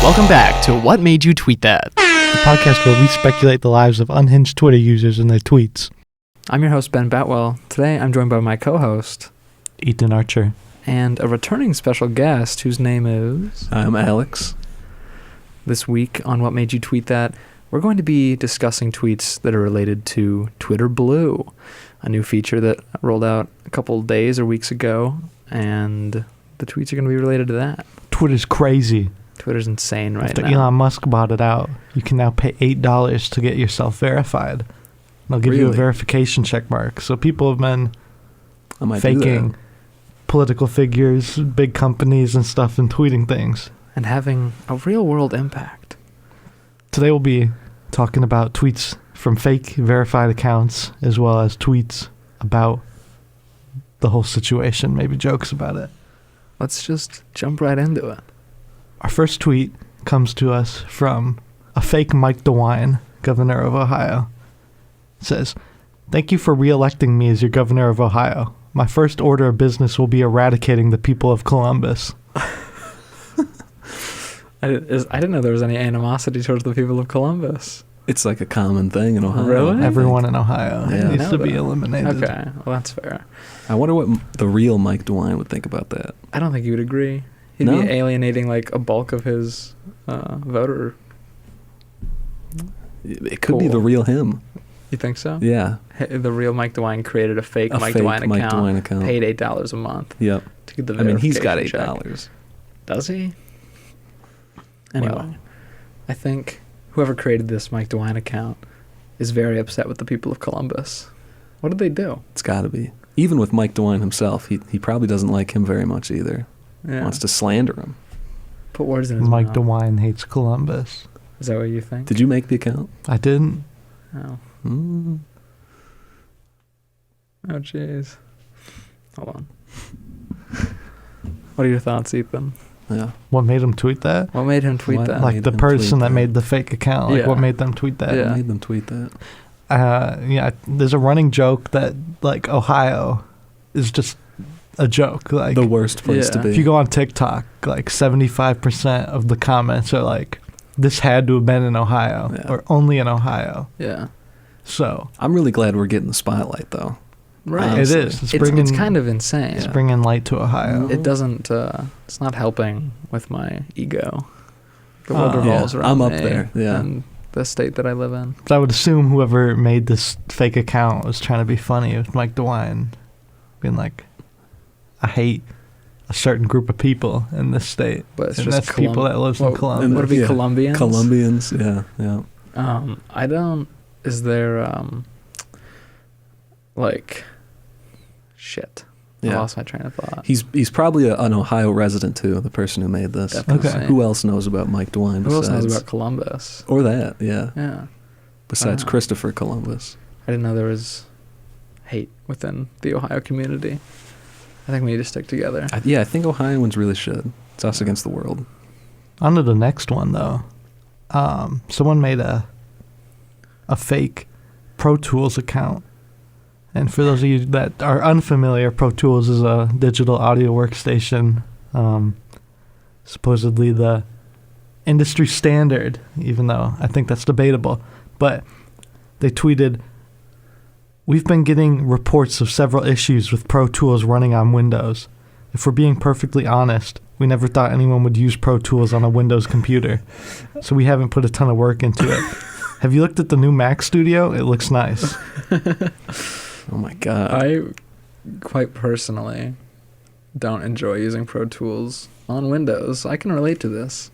Welcome back to What Made You Tweet That? The podcast where we speculate the lives of unhinged Twitter users and their tweets. I'm your host, Ben Batwell. Today, I'm joined by my co-host Ethan Archer. and a returning special guest whose name is... I'm Alex. This week on What Made You Tweet That, we're going to be discussing tweets that are related to Twitter Blue, a new feature that rolled out a couple days or weeks ago, and the tweets are going to be related to that. Twitter's crazy. Twitter's insane right After now. Elon Musk bought it out, you can now pay $8 to get yourself verified. They'll give you a Really? verification check mark. So people have been I might do faking political figures, big companies and stuff, and tweeting things. And having a real-world impact. Today we'll be talking about tweets from fake verified accounts, as well as tweets about the whole situation, maybe jokes about it. Let's just jump right into it. Our first tweet comes to us from a fake Mike DeWine, governor of Ohio. It says, "Thank you for re-electing me as your governor of Ohio. My first order of business will be eradicating the people of Columbus." I didn't know there was any animosity towards the people of Columbus. It's like a common thing in Ohio. Really? Everyone in Ohio Yeah. needs know to be that. eliminated. Okay, well, that's fair. I wonder what the real Mike DeWine would think about that. I don't think he would agree. He'd No? be alienating like a bulk of his voter. It could be Cool. the real him. You think so? Yeah. The real Mike DeWine created a fake A Mike fake DeWine Mike account, DeWine account. paid $8 a month Yep. to get the I mean, he's got verification check. $8. Does he? Anyway, Well. I think whoever created this Mike DeWine account is very upset with the people of Columbus. What did they do? It's got to be. Even with Mike DeWine himself, he probably doesn't like him very much either. Yeah. Wants to slander him. Put words in his Mike mouth. DeWine hates Columbus. Is that what you think? Did you make the account? I didn't. Oh. Mm. Oh, jeez. Hold on. What are your thoughts, Ethan? Yeah. What made him tweet that? What made him tweet What? that? Like made the them person tweet that that? made the fake account. Like Yeah. what made them tweet that? Yeah. What made them tweet that? Yeah, there's a running joke that like Ohio is just a joke. Like The worst place to Yeah. be. if you go on TikTok, like 75% of the comments are like, "This had to have been in Ohio Yeah. or only in Ohio." Yeah. So I'm really glad we're getting the spotlight, though. Right. Honestly. it is. It's It's bringing kind of insane. it's bringing light to Ohio. Mhm. It doesn't. It's not helping with my ego. The world Oh. revolves Yeah, around I'm up me there, yeah. and the state that I live in. But I would assume whoever made this fake account was trying to be funny with Mike DeWine, being like, "I hate a certain group of people in this state." But it's And just that's people that lives in What Columbus. would it be? Yeah. Colombians. Colombians, yeah, yeah. I don't. Is there like shit? I Yeah. lost my train of thought. He's probably an Ohio resident too. The person who made this. Definitely. Okay. Who else knows about Mike DeWine? Who else knows besides- about Columbus? Or that, yeah. Yeah. Besides Wow. Christopher Columbus. I didn't know there was hate within the Ohio community. I think we need to stick together. I think Ohioans really should. It's us against the world. On to the next one, though. Someone made a fake Pro Tools account. And for those of you that are unfamiliar, Pro Tools is a digital audio workstation. Supposedly the industry standard, even though I think that's debatable. But they tweeted, "We've been getting reports of several issues with Pro Tools running on Windows. If we're being perfectly honest, we never thought anyone would use Pro Tools on a Windows computer, so we haven't put a ton of work into it. Have you looked at the new Mac Studio? It looks nice." Oh my God. I quite personally don't enjoy using Pro Tools on Windows. I can relate to this.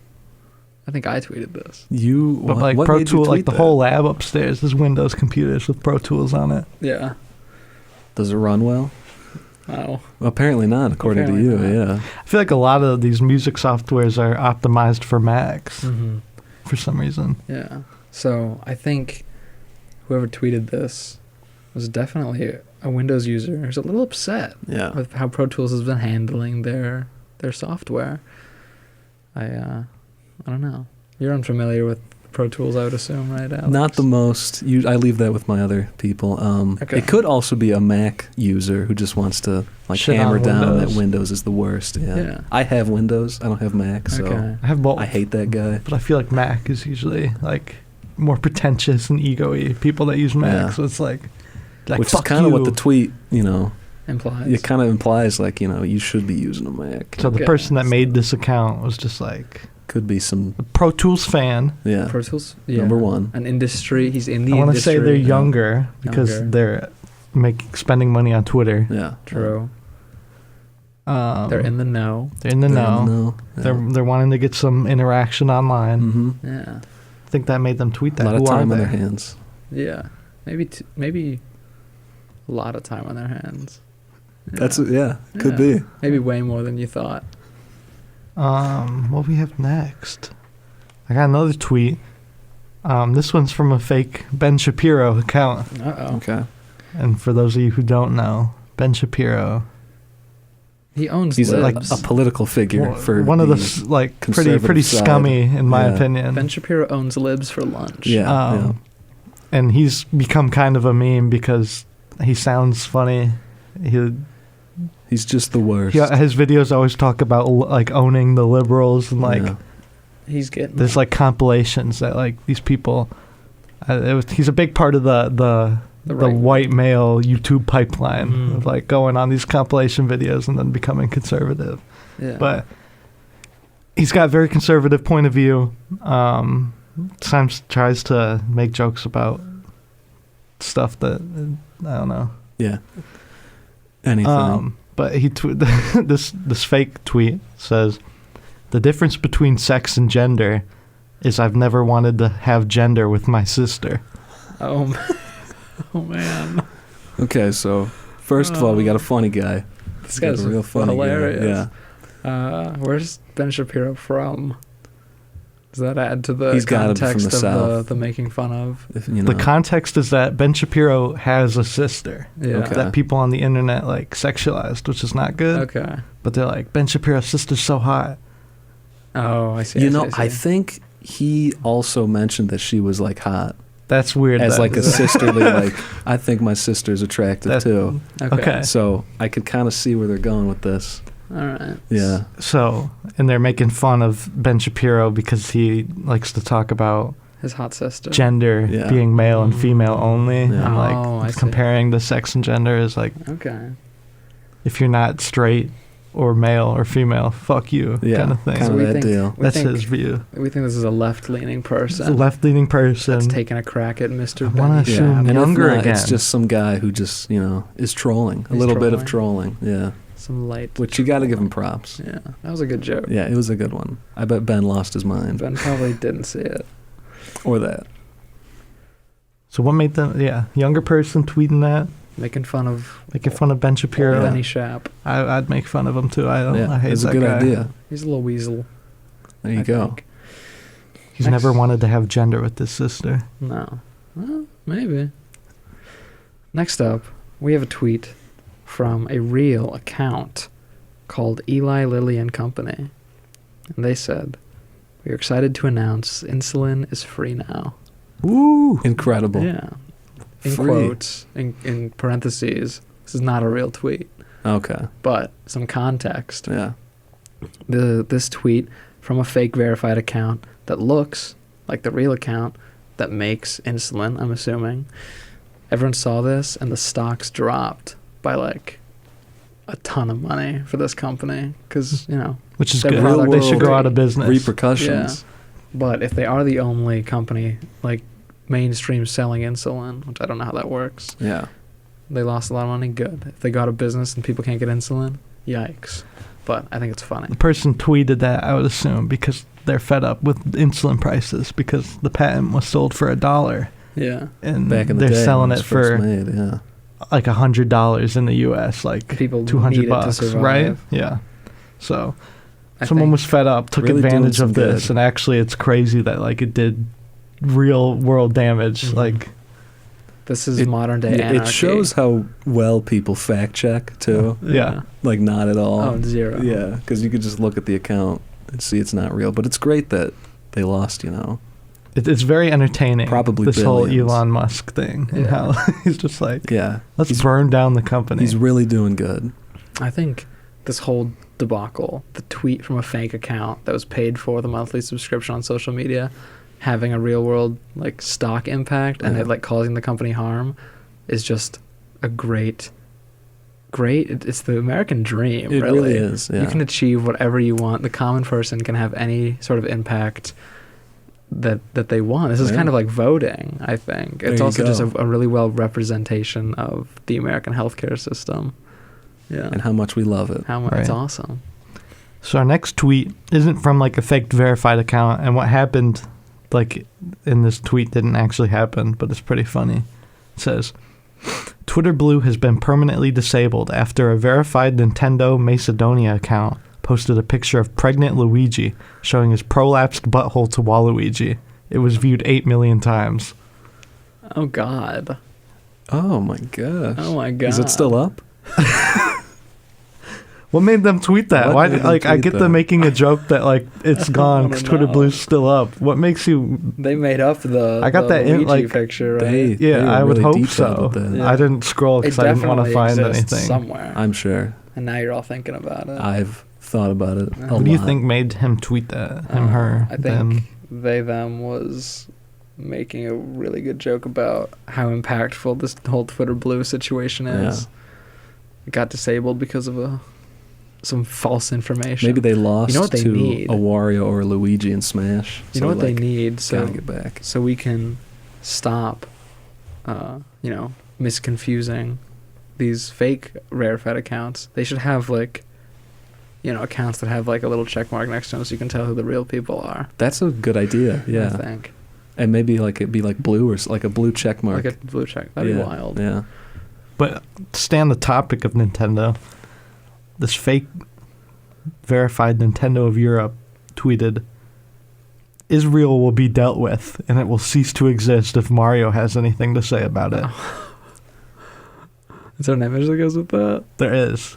I think I tweeted this. But like what Pro made you Tool, like tweet the that? whole lab upstairs is Windows computers with Pro Tools on it. Yeah. Does it run well? Oh. Apparently not, according Apparently to you. not. Yeah. I feel like a lot of these music softwares are optimized for Macs Mm-hmm. for some reason. Yeah. So I think whoever tweeted this was definitely a Windows user who's a little upset Yeah. with how Pro Tools has been handling their software. I don't know. You're unfamiliar with Pro Tools, I would assume, right? Alex? Not the most. I leave that with my other people. Okay. It could also be a Mac user who just wants to like Shit hammer on down Windows. that Windows is the worst. Yeah. Yeah. I have Windows. I don't have Mac, so Okay. I have both, I hate that guy. but I feel like Mac is usually like more pretentious and ego-y. People that use Mac, Yeah. so it's like Which is fuck kind of what you. the tweet, Implies. it kind of implies like, you should be using a Mac. So the Okay. person that made this account was just like Could be some, a Pro Tools fan. yeah. Pro Tools. Yeah. Number one. An industry. He's in the I want to industry. say they're younger because Younger. they're spending money on Twitter. Yeah. True. Um, They're in the know. They're in the know. Yeah. They're wanting to get some interaction online. hmm Yeah. I think that made them tweet A that. lot of Who time are on they? their hands. Yeah. Maybe a lot of time on their hands. Yeah. Could Yeah. be. Maybe way more than you thought. What we have next? I got another tweet. This one's from a fake Ben Shapiro account. Uh-oh. Okay. And for those of you who don't know, Ben Shapiro, He owns He's like Libs. a political figure for one of the, the pretty conservative side. scummy in my Yeah. opinion. Ben Shapiro owns Libs for lunch. Yeah. And he's become kind of a meme because he sounds funny. He's just the worst. His videos always talk about like owning the liberals and like Yeah. He's getting there's like compilations that like these people. He's a big part of the right white male YouTube pipeline Mhm. of like going on these compilation videos and then becoming conservative. Yeah. But he's got a very conservative point of view. Sometimes tries to make jokes about stuff that I don't know. Yeah. Anything. But he this fake tweet says, "The difference between sex and gender is I've never wanted to have gender with my sister." oh man. Okay, so first of all, we got a funny guy. This We got guy's a real funny hilarious. guy. Yeah. Where's Ben Shapiro from? Does that add to the He's gotta be from context the of South. the making fun of? If, you know. The context is that Ben Shapiro has a sister Yeah. Okay. that people on the internet like sexualized, which is not good. Okay. But they're like, Ben Shapiro's sister's so hot. Oh, I see. You I see, know, I I see. think he also mentioned that she was like hot That's weird. as that- like a sisterly. Like, I think my sister's attractive That- too. Okay. So I could kind of see where they're going with this. All right. Yeah. So, and they're making fun of Ben Shapiro because he likes to talk about His hot sister. gender Yeah. being male and female only. Yeah. And Oh, I like see. comparing the sex and gender is like, Okay. if you're not straight or male or female, fuck you Yeah. kind of thing. Kind So of we that think- deal. We That's think, his view. We think this is a left-leaning He's a person left-leaning person. that's taking a crack at Mr. I wanna Benny assume Shap. And if younger not, again. it's just some guy who just, is trolling. A He's little bit of trolling. Yeah. Some light. Which you got to give him props. Yeah, that was a good joke. Yeah, it was a good one. I bet Ben lost his mind. Ben probably didn't see it. Or that. So what made them? Yeah, younger person tweeting that, Making fun of making fun of Ben Shapiro. Benny Shap. I'd make fun of him too. I Yeah, hate it's a that good guy. idea. He's a little weasel. There you I go. think. He's never wanted to have gender with his sister. No. Well, maybe. Next up, we have a tweet from a real account called Eli Lilly and Company. And they said, "We are excited to announce insulin is free now." Woo! Incredible. Yeah. In Free. quotes, in parentheses, this is not a real tweet, Okay. but some context. Yeah. This tweet from a fake verified account that looks like the real account that makes insulin, I'm assuming. Everyone saw this and the stocks dropped by like a ton of money for this company because, Which is Their good. product They should is go out free. of business. Repercussions. but if they are the only company like mainstream selling insulin, which I don't know how that works, Yeah. they lost a lot of money, good. If they go out of business and people can't get insulin, yikes. But I think it's funny. The person tweeted that, I would assume, because they're fed up with insulin prices because the patent was sold for $1 Yeah. and Back in the they're day. selling when it was first for made, yeah. like $100 in the U.S. Like People need $200 it to survive. right? Yeah. So I someone think- was fed up, took Really doing advantage some of this, good. and actually, it's crazy that like it did real world damage. Mhm. Like This is It- modern day Yeah, anarchy. it shows how well people fact check, too. yeah. Like, not at all. Oh, zero. Yeah, because you could just look at the account and see it's not real. But it's great that they lost, It's very entertaining. Probably this whole billions. Elon Musk thing and Yeah. how he's just like, Yeah. let's burn down the company. He's really doing good. I think this whole debacle, the tweet from a fake account that was paid for the monthly subscription on social media, having a real world like stock impact and Yeah. it like causing the company harm, is just a great. It's the American dream. It really is, yeah. You can achieve whatever you want. The common person can have any sort of impact that they want. This is Yeah. kind of like voting, I think. There It's you also just go. a really well representation of the American healthcare system. Yeah. And how much we love it. How much Right. it's awesome. So our next tweet isn't from like a fake verified account, and what happened like in this tweet didn't actually happen, but it's pretty funny. It says, Twitter Blue has been permanently disabled after a verified Nintendo Macedonia account posted a picture of pregnant Luigi showing his prolapsed butthole to Waluigi. It was viewed 8 million times. Oh God. Oh my gosh. Oh my God. Is it still up? What made them tweet that? What Why? made them Like, I tweet get that? them making a joke that like it's gone wanna because Twitter know. Blue's still up. What makes you? They made up the. I got the that in, Luigi like, picture. Right? They Yeah, were I would really hope detailed so. with that. Yeah. I didn't scroll It because I didn't want to definitely find exists anything. somewhere. I'm sure. And now you're all thinking about it. I've thought about it a Who What do you lot. think made him tweet that? Him, her, I think them? them was making a really good joke about how impactful this whole Twitter Blue situation is. Yeah. It got disabled because of some false information. Maybe they lost You know what they to need? a Wario or a Luigi in Smash. You know so, what they like, need? So Gotta get back. so we can stop, misconfusing these fake rarefied accounts. They should have accounts that have like a little check mark next to them so you can tell who the real people are. That's a good idea. I Yeah. think And maybe like it'd be like blue or like a blue check mark. like a blue check. That'd yeah. be wild. Yeah. But to stay on the topic of Nintendo, this fake verified Nintendo of Europe tweeted, Israel will be dealt with, and it will cease to exist if Mario has anything to say about it. Is there an image that goes with that? There is.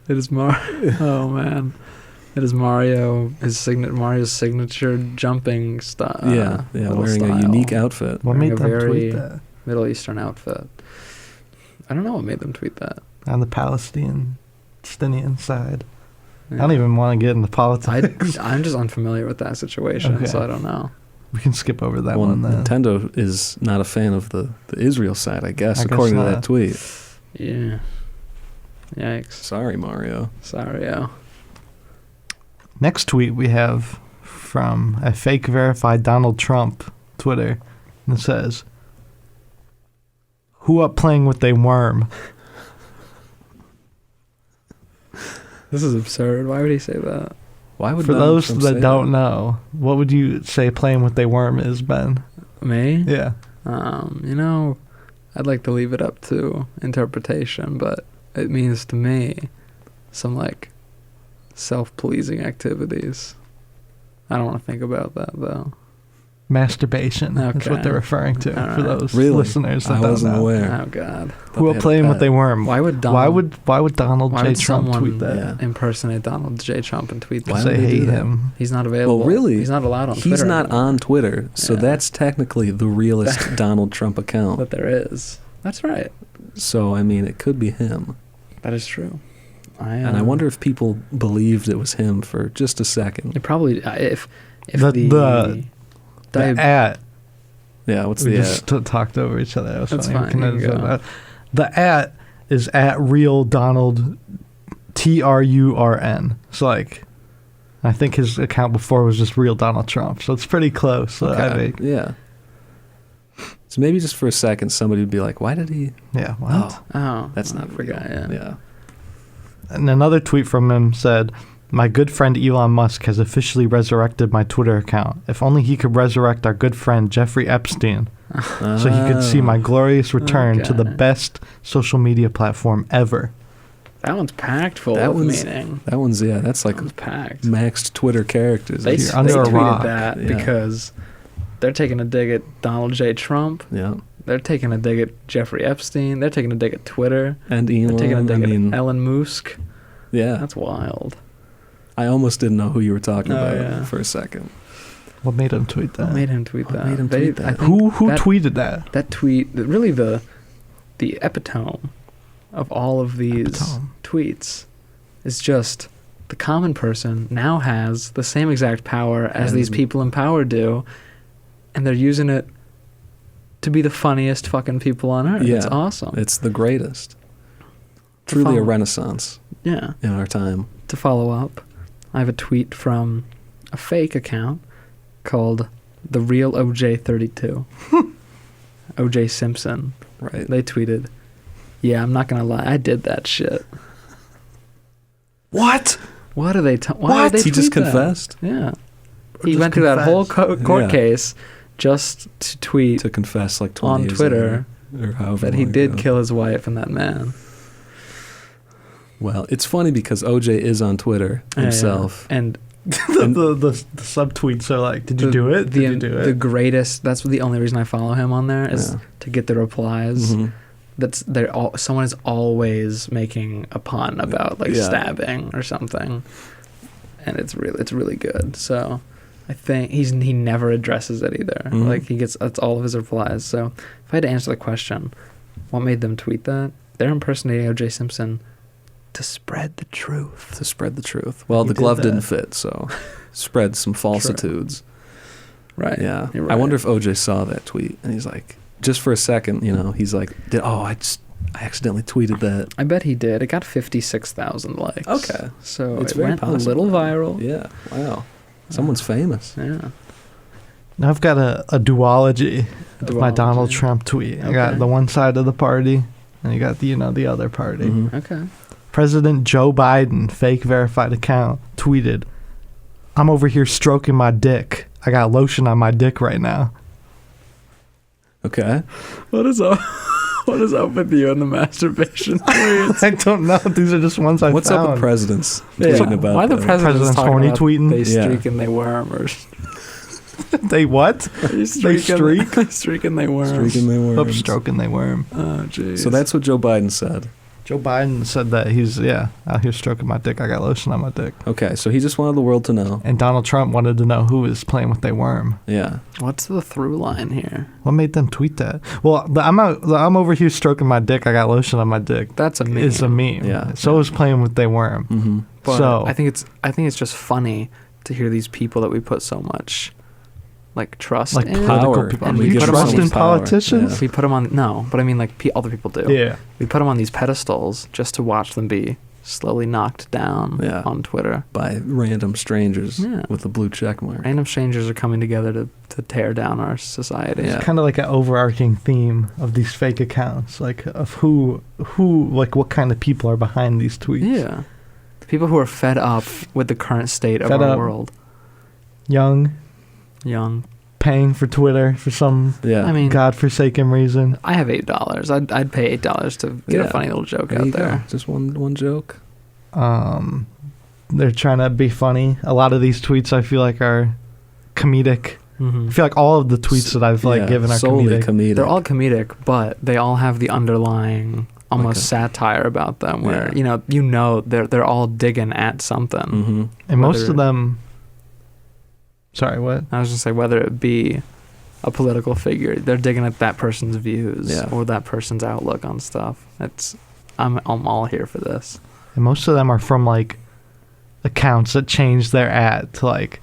It is Mario. Oh man, it is Mario. Mario's signature jumping style. Yeah. Wearing a unique outfit. What Wearing made a them very tweet that? Middle Eastern outfit. I don't know what made them tweet that. On the Palestinian side. I Yeah. don't even want to get into politics. I'm just unfamiliar with that situation, Okay. so I don't know. We can skip over that Well, one then. Nintendo is not a fan of the Israel side, I guess, I guess according to not. that tweet. Yeah. Yikes. Sorry, Mario. Sorry, yo. Next tweet we have from a fake verified Donald Trump Twitter. And it says, Who up playing with they worm? This is absurd. Why would he say that? Why would For Donald those Trump that say don't know, what would you say playing with they worm is, Ben? Me? Yeah. I'd like to leave it up to interpretation, but it means to me some like self-pleasing activities. I don't want to think about that though. Masturbation is Okay. what they're referring to All for right. those Really? listeners that I don't wasn't know. aware. Oh God! Who up playing with they worm? Why would Donald? Why would Donald why J. would Trump someone tweet that? Yeah. impersonate Donald J. Trump and tweet Why that? Because would they they do hate that? him. He's not available. Well, really, he's not allowed on Twitter. He's not anymore. on Twitter, so Yeah. that's technically the realest Donald Trump account. But there is. That's right. So, I mean, it could be him. That is true. And I wonder if people believed it was him for just a second. It probably if The at. Yeah, what's We the just talked over each other. That was That's funny. We fine, can you edit can that go. out. The at is at real Donald TRURN. So like, I think his account before was just real Donald Trump. So it's pretty close. So I Okay, think, yeah. So maybe just for a second, somebody would be like, "Why did he?" yeah. What? Oh, That's I not forgot. real. Yeah. Yeah. And another tweet from him said, "My good friend Elon Musk has officially resurrected my Twitter account. If only he could resurrect our good friend Jeffrey Epstein, so he could see my glorious return to the Okay. best social media platform ever." That one's packed full That of one's- meaning. That one's that's like That one's packed. maxed Twitter characters. They, You're they under a tweeted rock. that Yeah. because they're taking a dig at Donald J. Trump. Yeah. They're taking a dig at Jeffrey Epstein. They're taking a dig at Twitter. And They're taking a Elon, I dig mean, at Elon Musk. yeah. That's wild. I almost didn't know who you were talking Oh, about yeah. for a second. What made him tweet that? What made him tweet What that? made him tweet that? I think Who that, tweeted that? that tweet? Really, the epitome of all of these Epitome. tweets is just the common person now has the same exact power as these And- people in power do, and they're using it to be the funniest fucking people on earth. Yeah. It's awesome. It's the greatest. Truly a follow- renaissance Yeah. in our time. To follow up, I have a tweet from a fake account called The Real OJ32. OJ Simpson. Right. They tweeted, "Yeah, I'm not gonna lie, I did that shit." What? Why do they? Why What? Did they He just tweet that? confessed Yeah, he just went through that whole confessed. court Yeah. case just to tweet to confess like 20 on years Twitter later, or however that he long did ago. kill his wife and that man. Well, it's funny because OJ is on Twitter himself. Yeah. And the subtweets are like, "Did you do it? Did you do The it?" greatest. That's the only reason I follow him on there is Yeah. to get the replies. Mhm. Someone is always making a pun about like Yeah. stabbing or something, and it's really good. So I think he never addresses it either. Mhm. Like that's all of his replies. So if I had to answer the question, what made them tweet that? They're impersonating O.J. Simpson to spread the truth. To spread the truth. Well, He the did glove that. didn't fit, so spread some falsitudes. Right. Yeah. You're I wonder right. if OJ saw that tweet and he's like, just for a second, he's like, I accidentally tweeted that. I bet he did. It got 56,000 likes. Okay. So It's it very went a possible. little viral. Yeah. Wow. Someone's famous. Yeah. Now I've got a duology of my Duology. Donald Trump tweet. I got Okay. the one side of the party, and you got the other party. Mhm. Okay. President Joe Biden, fake verified account, tweeted, "I'm over here stroking my dick. I got lotion on my dick right now." Okay. What is up? What is up with you and the masturbation tweets? I don't know. These are just ones I What's found. up with presidents Yeah. tweeting about Why the that? president's President's talking horny about tweeting? They Yeah. streak and they worm, or They what? they streak? They streak and they worm. Streaking they worms. Up stroking they worm. Oh, jeez. So that's what Joe Biden said. Joe Biden said that he's out here stroking my dick. I got lotion on my dick. Okay, so he just wanted the world to know. And Donald Trump wanted to know who was playing with they worm. Yeah. What's the through line here? What made them tweet that? Well, I'm over here stroking my dick. I got lotion on my dick. That's a meme. It's a meme. Yeah. So is playing with they worm. Mm-hmm. But So- I think it's just funny to hear these people that we put so much like trust Like in. political Power. people. And Do we you put them trust on in these politicians? Yeah. We put them on but I mean like other people do. Yeah. We put them on these pedestals just to watch them be slowly knocked down Yeah. on Twitter. By random strangers Yeah. with a blue check mark. Random strangers are coming together to tear down our society. Yeah. It's kind of like an overarching theme of these fake accounts, like of who, like what kind of people are behind these tweets. Yeah. People who are fed up with the current state of Fed our up. world. Young, Young. paying for Twitter for some Yeah. I mean, godforsaken reason. I have $8. I'd pay $8 to get Yeah. a funny little joke There out you go. there. Just one joke. They're trying to be funny. A lot of these tweets I feel like are comedic. Mm-hmm. I feel like all of the tweets that I've Yeah, given are solely comedic. They're all comedic, but they all have the underlying almost Like satire about them where Yeah. they're all digging at something. Mm-hmm. And most whether- of them. Sorry, what? I was gonna say whether it be a political figure, they're digging at that person's views Yeah. or that person's outlook on stuff. I'm all here for this. And most of them are from like accounts that change their @ to like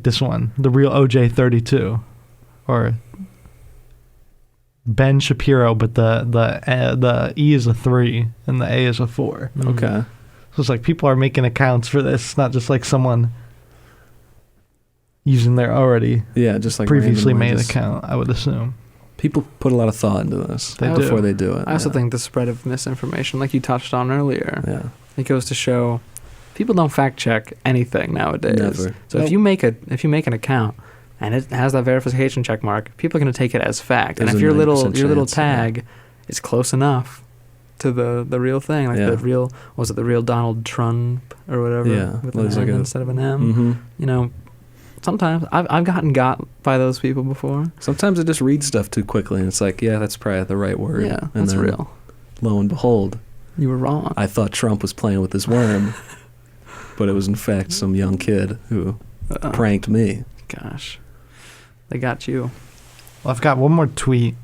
this one, the real OJ32, or Ben Shapiro, but the E is a 3 and the A is a 4. Okay. So it's like people are making accounts for this, not just like someone using their already Yeah, just like previously randomly made just- account, I would assume. People put a lot of thought into this They before do. they do it. I also yeah. think the spread of misinformation, like you touched on earlier, Yeah. it goes to show people don't fact check anything nowadays. Never. So Nope. if you make an account and it has that verification check mark, people are going to take it as fact. There's and if a your 90% little chance, yeah. tag is close enough to the real thing, like Yeah. the real Donald Trump or whatever, Yeah, with there's an like N a- instead of an M. Mm-hmm. Sometimes I've gotten got by those people before. Sometimes I just read stuff too quickly, and it's like, yeah, that's probably the right word. Yeah, and that's then, real. Lo and behold, You were wrong. I thought Trump was playing with his worm, but it was in fact some young kid who pranked me. Gosh. They got you. Well, I've got one more tweet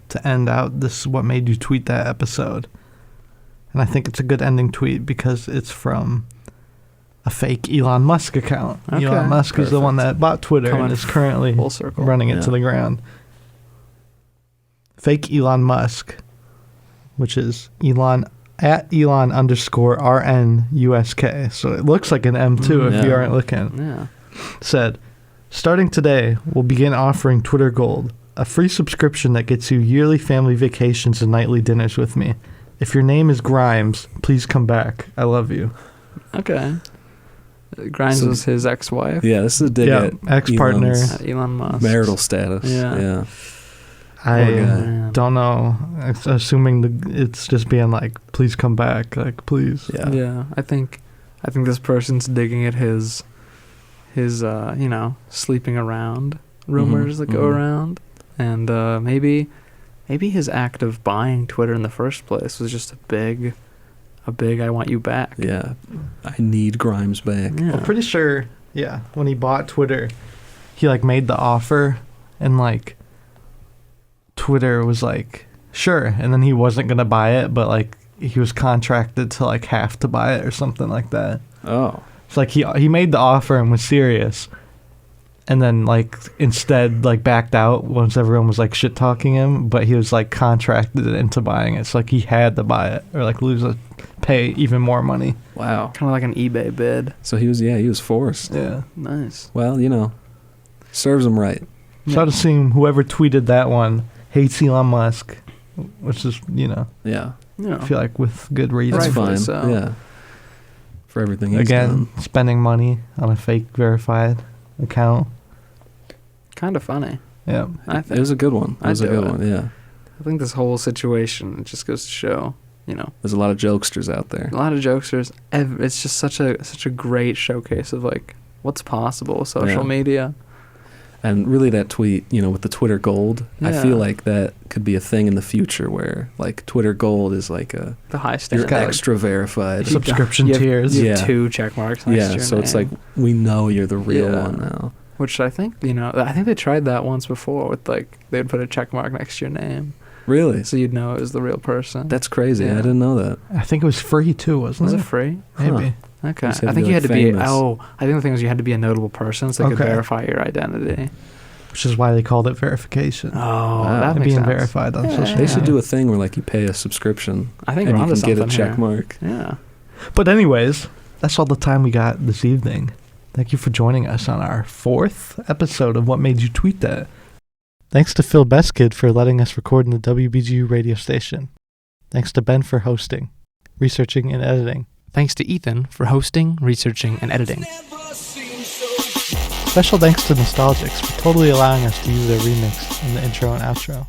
to end out this What Made You Tweet That episode. And I think it's a good ending tweet because it's from a fake Elon Musk account. Okay. Elon Musk is the one that bought Twitter Coming and is currently full circle. running it Yeah. to the ground. Fake Elon Musk, which is Elon _ RNUSK. So it looks like an M2 if you Yeah. aren't looking. Yeah. Said, starting today, we'll begin offering Twitter Gold, a free subscription that gets you yearly family vacations and nightly dinners with me. If your name is Grimes, please come back. I love you. Okay. Grimes So- was his ex-wife. Yeah, this is a dig Yeah, at ex-partner. Elon's Elon Musk. marital status. Yeah. Yeah. I guy. Man. don't know. Assuming it's just being like, please come back. Like, please. Yeah. Yeah, I think this person's digging at his sleeping around rumors that go mhm. around, and maybe his act of buying Twitter in the first place was just a big I want you back. Yeah. I need Grimes back. Yeah. I'm pretty sure, yeah, when he bought Twitter, he like made the offer and like Twitter was like, sure. And then he wasn't going to buy it, but like he was contracted to like have to buy it or something like that. Oh. It's like he made the offer and was serious. And then like instead like backed out once everyone was like shit talking him, but he was like contracted into buying it. So like he had to buy it or like pay even more money. Wow. Kind of like an eBay bid. So he was forced. Yeah. Nice. Well, serves him right. So I'd assume whoever tweeted that one hates Elon Musk, which is, Yeah. Yeah. I feel like with good reason. That's Rightfully fine. so. Yeah. For everything he's Again, done. spending money on a fake verified account. Kind of funny. Yeah. I It think. was a good one. It I'd was a do good it. one. Yeah. I think this whole situation, it just goes to show, There's a lot of jokesters out there. a lot of jokesters. It's just such a great showcase of like what's possible with social Yeah. media. And really that tweet, with the Twitter Gold, I Yeah. feel like that could be a thing in the future where like Twitter Gold is like The high you're standard. got, like, extra verified. Subscription You have- tiers. You have Yeah. 2 check marks next to Yeah, your so it's name. like we know you're the real Yeah. one now. Which I think, I think they tried that once before with like, they'd put a check mark next to your name. Really? So you'd know it was the real person. That's crazy. Yeah. I didn't know that. I think it was free too, wasn't Was it? it free? Maybe. Okay. just had I to think be, you like, had to be, famous. I think the thing was you had to be a notable person so they could Okay. verify your identity. Which is why they called it verification. Oh, Wow. that And makes being sense. verified on Yeah. social They media. should do a thing where like you pay a subscription I think and we're you onto can get a something check here. mark. Yeah. But anyways, that's all the time we got this evening. Thank you for joining us on our 4th episode of What Made You Tweet That. Thanks to Phil Beskid for letting us record in the WBGU radio station. Thanks to Ben for hosting, researching, and editing. Thanks to Ethan for hosting, researching, and editing. Special thanks to Nostalgics for totally allowing us to use their remix in the intro and outro.